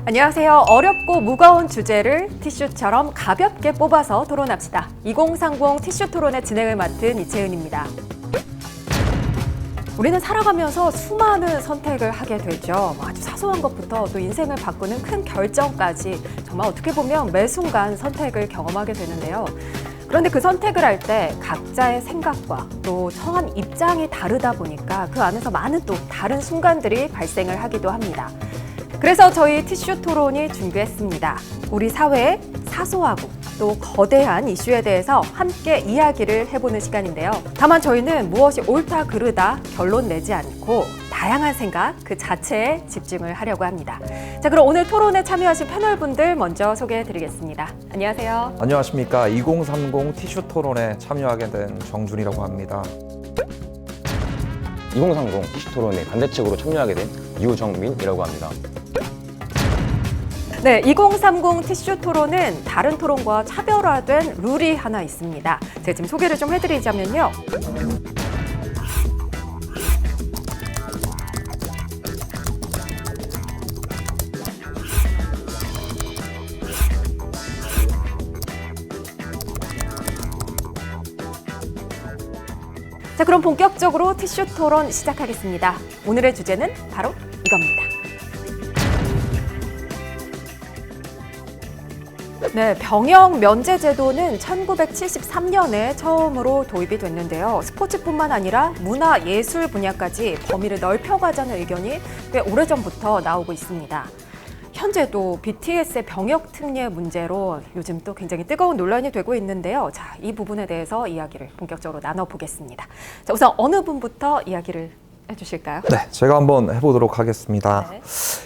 안녕하세요. 어렵고 무거운 주제를 티슈처럼 가볍게 뽑아서 토론합시다. 2030 티슈 토론의 진행을 맡은 이채은입니다. 우리는 살아가면서 수많은 선택을 하게 되죠. 아주 사소한 것부터 또 인생을 바꾸는 큰 결정까지 정말 어떻게 보면 매 순간 선택을 경험하게 되는데요. 그런데 그 선택을 할 때 각자의 생각과 또 처한 입장이 다르다 보니까 그 안에서 많은 또 다른 순간들이 발생을 하기도 합니다. 그래서 저희 티슈 토론이 준비했습니다. 우리 사회의 사소하고 또 거대한 이슈에 대해서 함께 이야기를 해보는 시간인데요. 다만 저희는 무엇이 옳다 그르다 결론 내지 않고 다양한 생각 그 자체에 집중을 하려고 합니다. 자, 그럼 오늘 토론에 참여하신 패널분들 먼저 소개해드리겠습니다. 안녕하세요. 안녕하십니까. 2030 티슈 토론에 참여하게 된 정준이라고 합니다. 2030 티슈 토론에 반대측으로 참여하게 된 유정민이라고 합니다. 네, 2030 티슈 토론은 다른 토론과 차별화된 룰이 하나 있습니다. 제가 지금 소개를 좀 해드리자면요. 자, 그럼 본격적으로 티슈 토론 시작하겠습니다. 오늘의 주제는 바로 이겁니다. 네, 병역 면제 제도는 1973년에 처음으로 도입이 됐는데요. 스포츠뿐만 아니라 문화, 예술 분야까지 범위를 넓혀가자는 의견이 꽤 오래전부터 나오고 있습니다. 현재도 BTS의 병역 특례 문제로 요즘 또 굉장히 뜨거운 논란이 되고 있는데요. 자, 이 부분에 대해서 이야기를 본격적으로 나눠보겠습니다. 자, 우선 어느 분부터 이야기를 해주실까요? 네, 제가 한번 해보도록 하겠습니다. 네.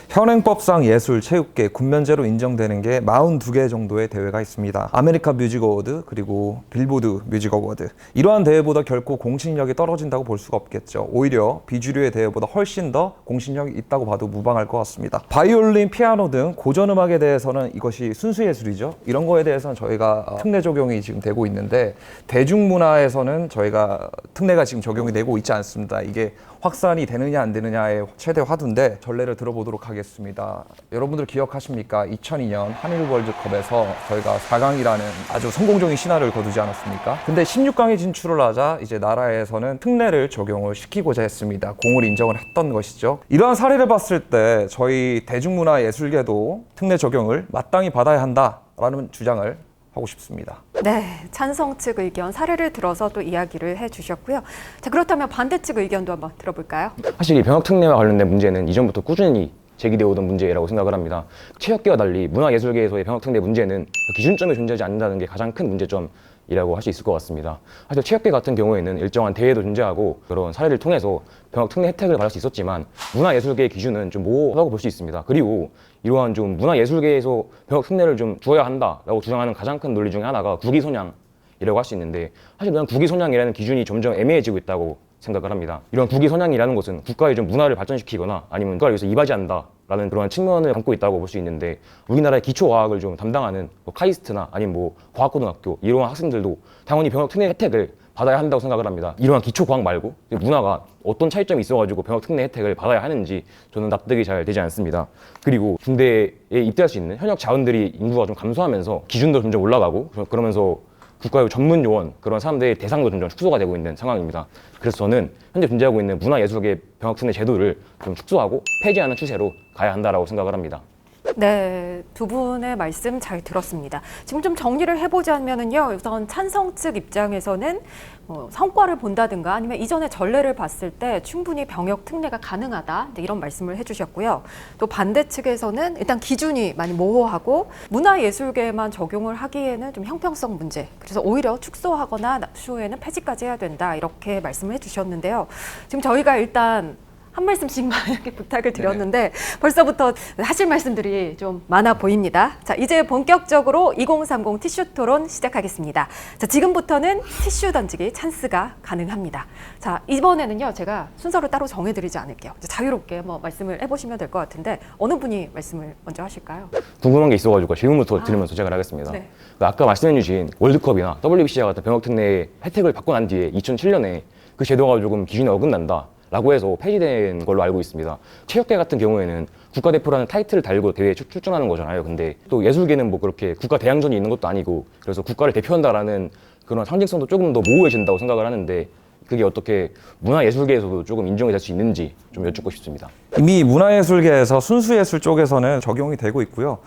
현행법상 예술, 체육계, 군면제로 인정되는 게 42개 정도의 대회가 있습니다. 아메리칸 뮤직 어워드 그리고 빌보드 뮤직 어워드. 이러한 대회보다 결코 공신력이 떨어진다고 볼 수가 없겠죠. 오히려 비주류의 대회보다 훨씬 더 공신력이 있다고 봐도 무방할 것 같습니다. 바이올린, 피아노 등 고전음악에 대해서는 이것이 순수예술이죠. 이런 거에 대해서는 저희가 특례 적용이 지금 되고 있는데 대중문화에서는 저희가 특례가 지금 적용이 되고 있지 않습니다. 이게 확산이 되느냐 안 되느냐의 최대 화두인데 전례를 들어보도록 하겠습니다. 여러분들 기억하십니까? 2002년 한일 월드컵에서 저희가 4강이라는 아주 성공적인 신화를 거두지 않았습니까? 근데 16강에 진출을 하자 이제 나라에서는 특례를 적용을 시키고자 했습니다. 공을 인정을 했던 것이죠. 이러한 사례를 봤을 때 저희 대중문화예술계도 특례 적용을 마땅히 받아야 한다라는 주장을 하고 싶습니다. 네, 찬성 측 의견 사례를 들어서 또 이야기를 해주셨고요. 자, 그렇다면 반대 측 의견도 한번 들어볼까요? 사실 이 병역 특례와 관련된 문제는 이전부터 꾸준히 제기되어 오던 문제라고 생각을 합니다. 체육계와 달리 문화예술계에서의 병역 특례 문제는 기준점이 존재하지 않는다는 게 가장 큰 문제점이라고 할 수 있을 것 같습니다. 사실 체육계 같은 경우에는 일정한 대회도 존재하고 그런 사례를 통해서 병역 특례 혜택을 받을 수 있었지만 문화예술계의 기준은 좀 모호하다고 볼 수 있습니다. 그리고 이러한 좀 문화예술계에서 병역 특례를 좀 주어야 한다라고 주장하는 가장 큰 논리 중에 하나가 국위선양이라고 할 수 있는데 사실 그냥 국위선양이라는 기준이 점점 애매해지고 있다고 생각을 합니다. 이런 국위선양이라는 것은 국가의 좀 문화를 발전시키거나 아니면 국가를 위해서 이바지한다라는 그런 측면을 담고 있다고 볼 수 있는데 우리나라의 기초과학을 좀 담당하는 카이스트나 아니면 고학고등학교 이러한 학생들도 당연히 병역 특례 혜택을 받아야 한다고 생각을 합니다. 이러한 기초과학 말고 문화가 어떤 차이점이 있어가지고 병역 특례 혜택을 받아야 하는지 저는 납득이 잘 되지 않습니다. 그리고 군대에 입대할 수 있는 현역 자원들이 인구가 좀 감소하면서 기준도 점점 올라가고 그러면서 국가의 전문 요원 그런 사람들의 대상도 점점 축소가 되고 있는 상황입니다. 그래서 저는 현재 존재하고 있는 문화예술계 병역 특례 제도를 좀 축소하고 폐지하는 추세로 가야 한다라고 생각을 합니다. 네, 두 분의 말씀 잘 들었습니다. 지금 좀 정리를 해보자면요. 우선 찬성 측 입장에서는 성과를 본다든가 아니면 이전에 전례를 봤을 때 충분히 병역 특례가 가능하다 이런 말씀을 해주셨고요. 또 반대 측에서는 일단 기준이 많이 모호하고 문화예술계에만 적용을 하기에는 좀 형평성 문제, 그래서 오히려 축소하거나 추후에는 폐지까지 해야 된다 이렇게 말씀을 해주셨는데요. 지금 저희가 일단 한 말씀씩만 이렇게 부탁을 드렸는데 벌써부터 하실 말씀들이 좀 많아 보입니다. 자, 이제 본격적으로 2030 티슈 토론 시작하겠습니다. 자, 지금부터는 티슈 던지기 찬스가 가능합니다. 자, 이번에는요, 제가 순서를 따로 정해드리지 않을게요. 이제 자유롭게 말씀을 해보시면 될 것 같은데 어느 분이 말씀을 먼저 하실까요? 궁금한 게 있어가지고 질문부터 드리면서 시작을 하겠습니다. 네. 아까 말씀해주신 월드컵이나 WBC와 같은 병역 특례 혜택을 받고 난 뒤에 2007년에 그 제도가 조금 기준이 어긋난다 라고 해서 폐지된 걸로 알고 있습니다. 체육계 같은 경우에는 국가대표라는 타이틀을 달고 대회에 출전하는 거잖아요. 근데 또 예술계는 뭐 그렇게 국가 대항전이 있는 것도 아니고 그래서 국가를 대표한다라는 그런 상징성도 조금 더 모호해진다고 생각을 하는데 그게 어떻게 문화예술계에서도 조금 인정이 될 수 있는지 좀 여쭙고 싶습니다. 이미 문화예술계에서 순수예술 쪽에서는 적용이 되고 있고요.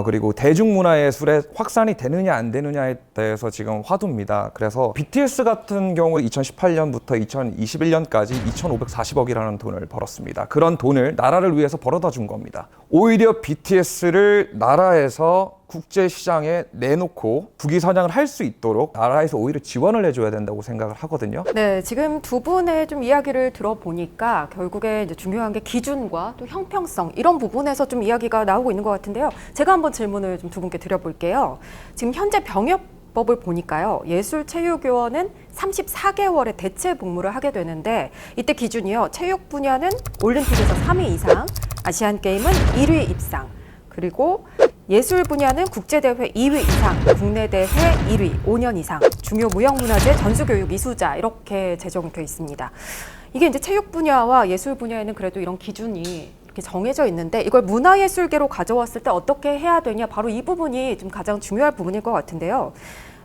그리고 대중문화예술에 확산이 되느냐 안 되느냐에 대해서 지금 화두입니다. 그래서 BTS 같은 경우 2018년부터 2021년까지 2,540억이라는 돈을 벌었습니다. 그런 돈을 나라를 위해서 벌어다 준 겁니다. 오히려 BTS를 나라에서 국제시장에 내놓고 국위 선양을 할 수 있도록 나라에서 오히려 지원을 해줘야 된다고 생각을 하거든요. 네, 지금 두 분의 좀 이야기를 들어보니까 결국에 이제 중요한 게 기준과 또 형평성 이런 부분에서 좀 이야기가 나오고 있는 것 같은데요. 제가 한번 질문을 좀 두 분께 드려볼게요. 지금 현재 병역법을 보니까요. 예술체육요원은 34개월의 대체 복무를 하게 되는데 이때 기준이요. 체육 분야는 올림픽에서 3위 이상, 아시안게임은 1위 입상, 그리고 예술 분야는 국제대회 2위 이상, 국내 대회 1위, 5년 이상, 중요 무형문화재 전수교육 이수자 이렇게 제정이 되어 있습니다. 이게 이제 체육 분야와 예술 분야에는 그래도 이런 기준이 이렇게 정해져 있는데 이걸 문화예술계로 가져왔을 때 어떻게 해야 되냐 바로 이 부분이 좀 가장 중요할 부분일 것 같은데요.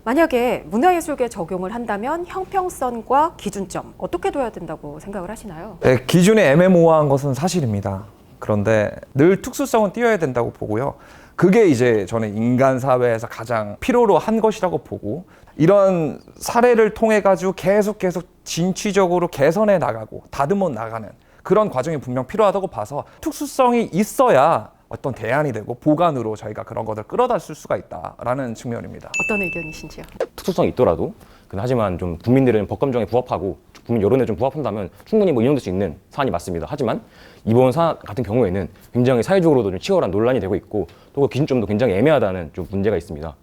만약에 문화예술계 적용을 한다면 형평성과 기준점 어떻게 둬야 된다고 생각을 하시나요? 네, 기준이 애매모호한 것은 사실입니다. 그런데 늘 특수성은 띄어야 된다고 보고요. 그게 이제 저는 인간 사회에서 가장 필요로 한 것이라고 보고 이런 사례를 통해 가지고 계속 진취적으로 개선해 나가고 다듬어 나가는 그런 과정이 분명 필요하다고 봐서 특수성이 있어야 어떤 대안이 되고 보관으로 저희가 그런 것을 끌어다 쓸 수가 있다라는 측면입니다. 어떤 의견이신지요? 특수성이 있더라도 하지만 좀 국민들은 법감정에 부합하고 국민 여론에 좀 부합한다면 충분히 뭐 인용될 수 있는 사안이 맞습니다. 하지만 이번 사안 같은 경우에는 굉장히 사회적으로도 좀 치열한 논란이 되고 있고 또 그 기준점도 굉장히 애매하다는 좀 문제가 있습니다.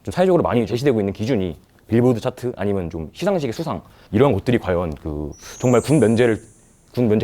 좀 사회적으로 많이 제시되고 있는 기준이 빌보드 차트 아니면 좀 시상식의 수상 이런 것들이 과연 그 정말 군 면제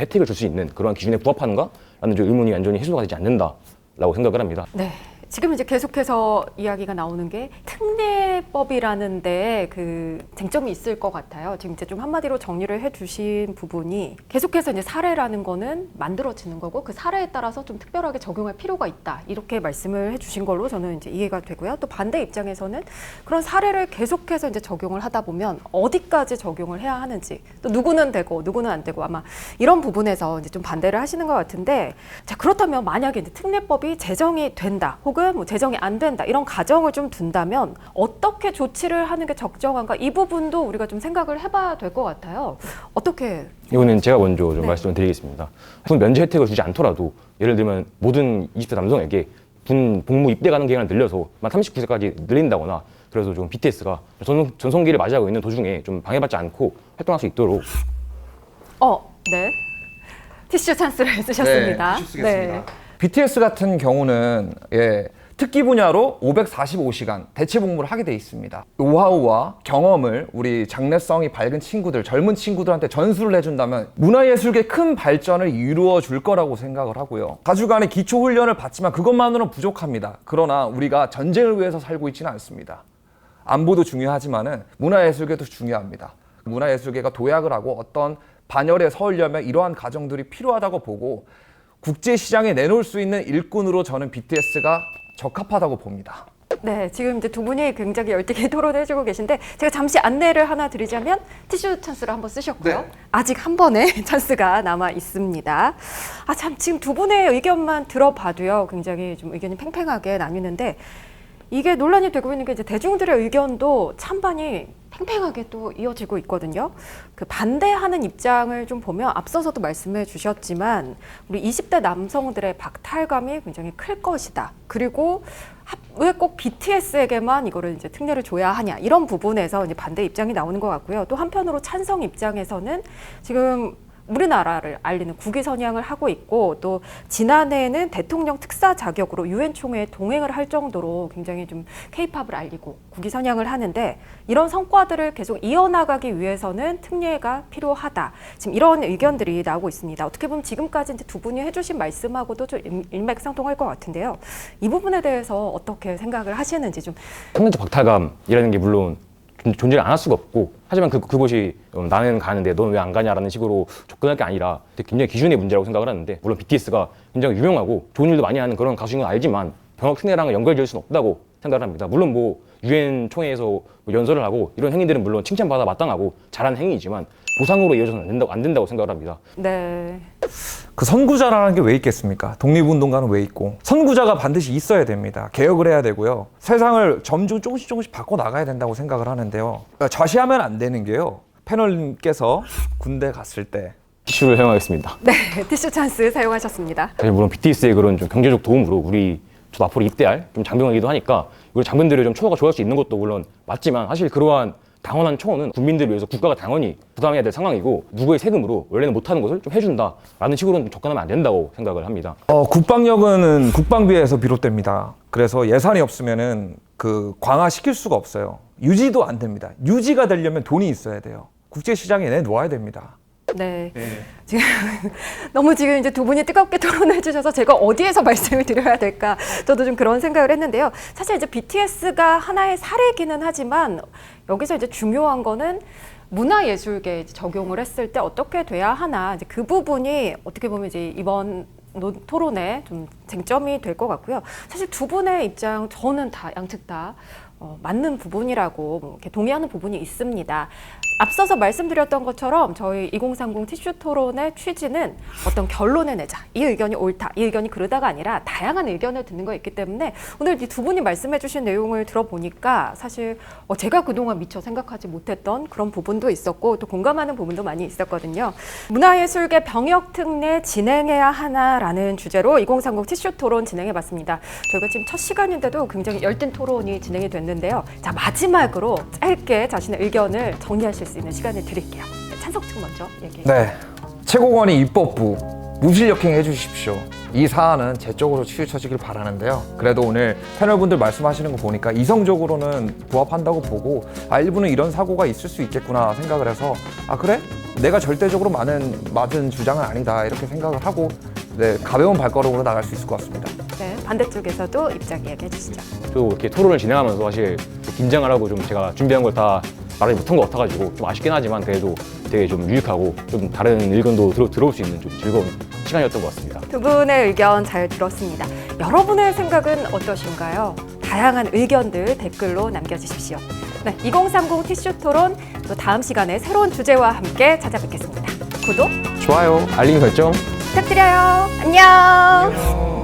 혜택을 줄 수 있는 그러한 기준에 부합하는가라는 좀 의문이 완전히 해소가 되지 않는다라고 생각을 합니다. 네. 지금 이제 계속해서 이야기가 나오는 게 특례법이라는 데 그 쟁점이 있을 것 같아요. 지금 이제 좀 한마디로 정리를 해주신 부분이 계속해서 이제 사례라는 거는 만들어지는 거고 그 사례에 따라서 좀 특별하게 적용할 필요가 있다. 이렇게 말씀을 해주신 걸로 저는 이제 이해가 되고요. 또 반대 입장에서는 그런 사례를 계속해서 이제 적용을 하다 보면 어디까지 적용을 해야 하는지 또 누구는 되고 누구는 안 되고 아마 이런 부분에서 이제 좀 반대를 하시는 것 같은데 자 그렇다면 만약에 이제 특례법이 제정이 된다 혹은 뭐 제정이 안 된다 이런 가정을 좀 둔다면 어떻게 조치를 하는 게 적정한가 이 부분도 우리가 좀 생각을 해봐야 될 것 같아요. 어떻게? 이거는 제가 먼저 좀 네. 말씀을 드리겠습니다. 군 면제 혜택을 주지 않더라도 예를 들면 모든 20대 남성에게 군 복무 입대 가능 기간을 늘려서 39세까지 늘린다거나 그래서 좀 BTS가 전성기를 맞이하고 있는 도중에 좀 방해받지 않고 활동할 수 있도록 네. 티슈 찬스를 쓰셨습니다. 네, 티슈 쓰겠습니다. BTS 같은 경우는 특기 분야로 545시간 대체 복무를 하게 돼 있습니다. 노하우와 경험을 우리 장래성이 밝은 친구들, 젊은 친구들한테 전수를 해준다면 문화예술계 큰 발전을 이루어 줄 거라고 생각을 하고요. 가주간의 기초 훈련을 받지만 그것만으로는 부족합니다. 그러나 우리가 전쟁을 위해서 살고 있지는 않습니다. 안보도 중요하지만은 문화예술계도 중요합니다. 문화예술계가 도약을 하고 어떤 반열에 서려면 이러한 과정들이 필요하다고 보고 국제시장에 내놓을 수 있는 일꾼으로 저는 BTS가 적합하다고 봅니다. 네, 지금 이제 두 분이 굉장히 열띤게 토론해주고 계신데 제가 잠시 안내를 하나 드리자면 티슈 찬스를 한번 쓰셨고요. 네. 아직 한 번의 찬스가 남아 있습니다. 참 지금 두 분의 의견만 들어봐도요, 굉장히 좀 의견이 팽팽하게 나뉘는데 이게 논란이 되고 있는 게 이제 대중들의 의견도 찬반이 팽팽하게 또 이어지고 있거든요. 그 반대하는 입장을 좀 보면 앞서서도 말씀해 주셨지만 우리 20대 남성들의 박탈감이 굉장히 클 것이다. 그리고 왜 꼭 BTS에게만 이거를 이제 특례를 줘야 하냐 이런 부분에서 이제 반대 입장이 나오는 것 같고요. 또 한편으로 찬성 입장에서는 지금 우리나라를 알리는 국위 선양을 하고 있고 또 지난해에는 대통령 특사 자격으로 유엔 총회에 동행을 할 정도로 굉장히 좀 K-팝을 알리고 국위 선양을 하는데 이런 성과들을 계속 이어나가기 위해서는 특례가 필요하다. 지금 이런 의견들이 나오고 있습니다. 어떻게 보면 지금까지 이제 두 분이 해주신 말씀하고도 좀 일맥상통할 것 같은데요. 이 부분에 대해서 어떻게 생각을 하시는지 좀. 상대적 박탈감이라는 게 물론 존재를 안 할 수가 없고, 하지만 그것이 나는 가는데 넌 왜 안 가냐라는 식으로 접근할 게 아니라 굉장히 기준의 문제라고 생각을 하는데, 물론 BTS가 굉장히 유명하고 좋은 일도 많이 하는 그런 가수인 건 알지만 병역 특례랑은 연결될 수는 없다고 생각을 합니다. 물론 뭐 유엔 총회에서 뭐 연설을 하고 이런 행위들은 물론 칭찬받아 마땅하고 잘하는 행위이지만 보상으로 이어져서는 안 된다고 생각을 합니다. 네. 그 선구자라는 게 왜 있겠습니까? 독립운동가는 왜 있고? 선구자가 반드시 있어야 됩니다. 개혁을 해야 되고요. 세상을 점점 조금씩 바꿔 나가야 된다고 생각을 하는데요. 좌시하면 안 되는 게요. 패널님께서 군대 갔을 때 티슈를 사용하겠습니다. 네, 티슈 찬스 사용하셨습니다. 사실 물론 BTS의 그런 좀 경제적 도움으로 저도 앞으로 입대할 좀 장병이기도 하니까 우리 장병들의 좀 처우가 좋아질 수 있는 것도 물론 맞지만, 사실 그러한 당원한 처우는 국민들을 위해서 국가가 당연히 부담해야 될 상황이고, 누구의 세금으로 원래는 못하는 것을 좀 해준다라는 식으로는 접근하면 안 된다고 생각을 합니다. 국방력은 국방비에서 비롯됩니다. 그래서 예산이 없으면은 그 강화시킬 수가 없어요. 유지도 안 됩니다. 유지가 되려면 돈이 있어야 돼요. 국제시장에 내놓아야 됩니다. 네. 지금 너무 지금 이제 두 분이 뜨겁게 토론해 주셔서 제가 어디에서 말씀을 드려야 될까 저도 좀 그런 생각을 했는데요. 사실 이제 BTS가 하나의 사례기는 하지만 여기서 이제 중요한 거는 문화예술계에 이제 적용을 했을 때 어떻게 돼야 하나, 이제 그 부분이 어떻게 보면 이제 이번 토론에 좀 쟁점이 될 것 같고요. 사실 두 분의 입장 저는 다 양측 다 맞는 부분이라고 이렇게 동의하는 부분이 있습니다. 앞서서 말씀드렸던 것처럼 저희 2030 티슈 토론의 취지는 어떤 결론을 내자, 이 의견이 옳다, 이 의견이 그르다가 아니라 다양한 의견을 듣는 거 있기 때문에 오늘 이 두 분이 말씀해 주신 내용을 들어보니까 사실 제가 그동안 미처 생각하지 못했던 그런 부분도 있었고 또 공감하는 부분도 많이 있었거든요. 문화예술계 병역특례 진행해야 하나라는 주제로 2030 티슈 토론 진행해봤습니다. 저희가 지금 첫 시간인데도 굉장히 열띤 토론이 진행이 됐는데요. 자, 마지막으로 짧게 자신의 의견을 정리하실 수 있는 시간을 드릴게요. 찬성 측 먼저 얘기해 주세요. 네. 최고관이 입법부 무실력행 해주십시오. 이 사안은 제 쪽으로 치우쳐지길 바라는데요. 그래도 오늘 패널분들 말씀하시는 거 보니까 이성적으로는 부합한다고 보고, 일부는 이런 사고가 있을 수 있겠구나 생각을 해서, 그래? 내가 절대적으로 맞은 주장은 아니다 이렇게 생각을 하고, 네, 가벼운 발걸음으로 나갈 수 있을 것 같습니다. 네, 반대쪽에서도 입장 이야기해 주시죠. 또 이렇게 토론을 진행하면서 사실 긴장을 하고 좀 제가 준비한 걸 다 말하지 못한 것 같아가지고 좀 아쉽긴 하지만, 그래도 되게 좀 유익하고 좀 다른 의견도 들어올 수 있는 좀 즐거운 시간이었던 것 같습니다. 두 분의 의견 잘 들었습니다. 여러분의 생각은 어떠신가요? 다양한 의견들 댓글로 남겨주십시오. 네, 2030 티슈 토론 또 다음 시간에 새로운 주제와 함께 찾아뵙겠습니다. 구독, 좋아요. 알림 설정 부탁드려요. 안녕.